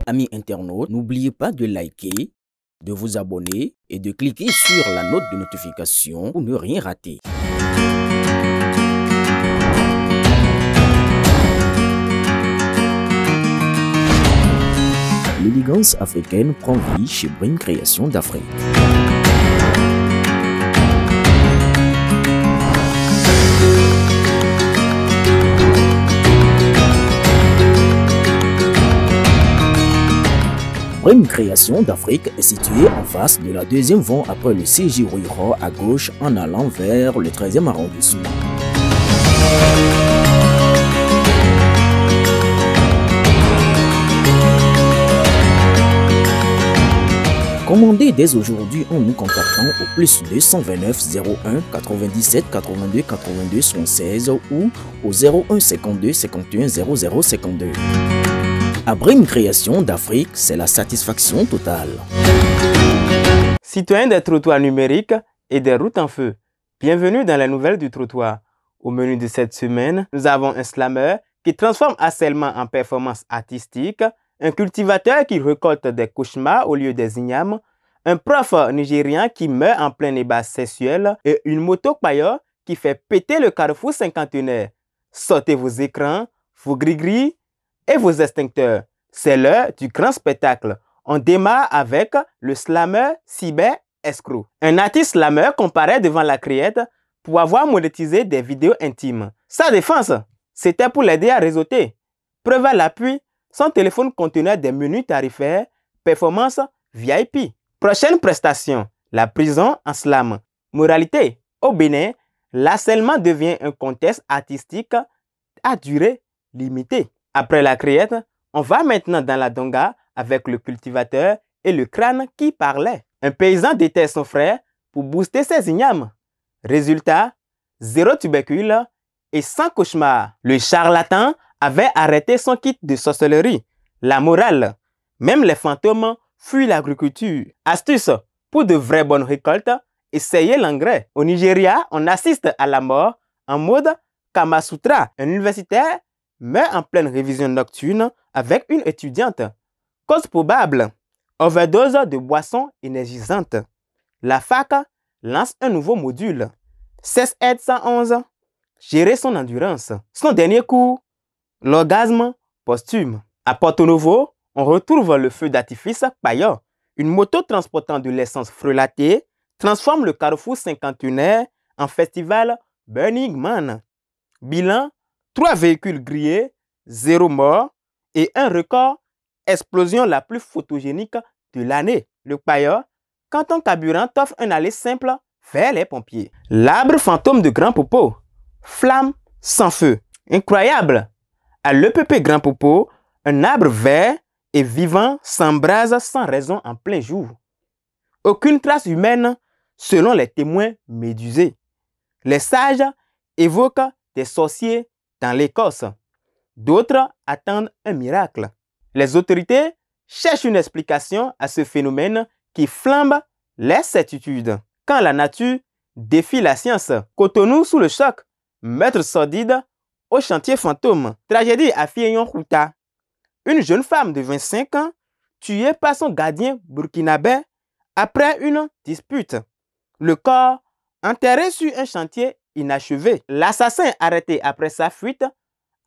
amis internautes, n'oubliez pas de liker, de vous abonner et de cliquer sur la note de notification pour ne rien rater. L'élégance africaine prend vie chez Brim Création d'Afrique. Brim Création d'Afrique est située en face de la deuxième voie après le CJ Ruiro à gauche en allant vers le 13e arrondissement. Commandez dès aujourd'hui en nous contactant au plus 229 01 97 82 82 76 ou au 01 52 51 00 52. À Brim Création d'Afrique, c'est la satisfaction totale. Citoyens des trottoirs numériques et des routes en feu, bienvenue dans la nouvelle du trottoir. Au menu de cette semaine, nous avons un slammer qui transforme harcèlement en performance artistique, un cultivateur qui récolte des cauchemars au lieu des ignames, un prof nigérien qui meurt en plein débat sexuel et une moto pailleur qui fait péter le carrefour cinquantenaire. Sortez vos écrans, vos gris-gris et vos extincteurs. C'est l'heure du grand spectacle. On démarre avec le slammer cyber escroc. Un artiste slammer comparaît devant la criette pour avoir monétisé des vidéos intimes. Sa défense, c'était pour l'aider à réseauter. Preuve à l'appui, son téléphone contenait des menus tarifaires, performance VIP. Prochaine prestation, la prison en slam. Moralité, au Bénin, l'harcèlement devient un contexte artistique à durée limitée. Après la criette, on va maintenant dans la donga avec le cultivateur et le crâne qui parlait. Un paysan déterre son frère pour booster ses ignames. Résultat, 0 tubercule et 100 cauchemars. Le charlatan avait arrêté son kit de sorcellerie. La morale, même les fantômes fuient l'agriculture. Astuce, pour de vraies bonnes récoltes, essayez l'engrais. Au Nigeria, on assiste à la mort en mode Kamasutra. Un universitaire meurt en pleine révision nocturne avec une étudiante. Cause probable, overdose de boissons énergisantes. La fac lance un nouveau module. 16 111, gérer son endurance. Son dernier cours, l'orgasme posthume. À Porto Novo, on retrouve le feu d'artifice pailleur. Une moto transportant de l'essence frelatée transforme le carrefour cinquantenaire en festival Burning Man. Bilan, 3 véhicules grillés, 0 mort et un record, explosion la plus photogénique de l'année. Le pailleur, quand ton carburant t'offre un aller simple vers les pompiers. L'arbre fantôme de Grand Popo, flamme sans feu. Incroyable! À l'EPP Grand Popo, un arbre vert et vivant s'embrase sans raison en plein jour. Aucune trace humaine selon les témoins médusés. Les sages évoquent des sorciers dans l'Écosse. D'autres attendent un miracle. Les autorités cherchent une explication à ce phénomène qui flambe les certitudes. Quand la nature défie la science, Cotonou sous le choc, meurtre sordide au chantier fantôme. Tragédie à Fieyon-Kouta. Une jeune femme de 25 ans tuée par son gardien burkinabé après une dispute. Le corps enterré sur un chantier inachevé. L'assassin arrêté après sa fuite,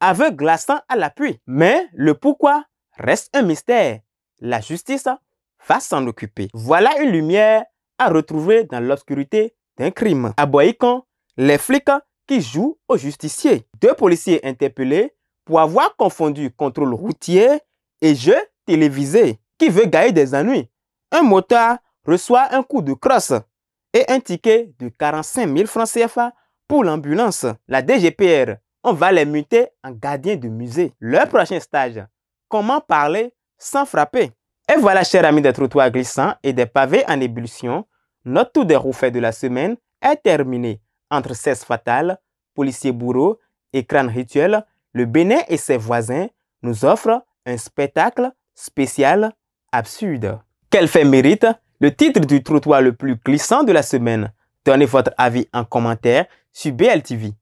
aveu glaçant à l'appui. Mais le pourquoi reste un mystère. La justice va s'en occuper. Voilà une lumière à retrouver dans l'obscurité d'un crime. À Boïcon, les flics qui jouent aux justiciers. 2 policiers interpellés pour avoir confondu contrôle routier et jeu télévisé. Qui veut gagner des ennuis? Un motard reçoit un coup de crosse et un ticket de 45 000 francs CFA pour l'ambulance. La DGPR, on va les muter en gardiens de musée. Leur prochain stage, comment parler sans frapper? Et voilà, chers amis des trottoirs glissants et des pavés en ébullition, notre tour des roufaits de la semaine est terminé. Entre cesse fatale, policiers bourreaux et crâne rituel, le Bénin et ses voisins nous offrent un spectacle spécial absurde. Quel fait mérite le titre du trottoir le plus glissant de la semaine? Donnez votre avis en commentaire sur BLTV.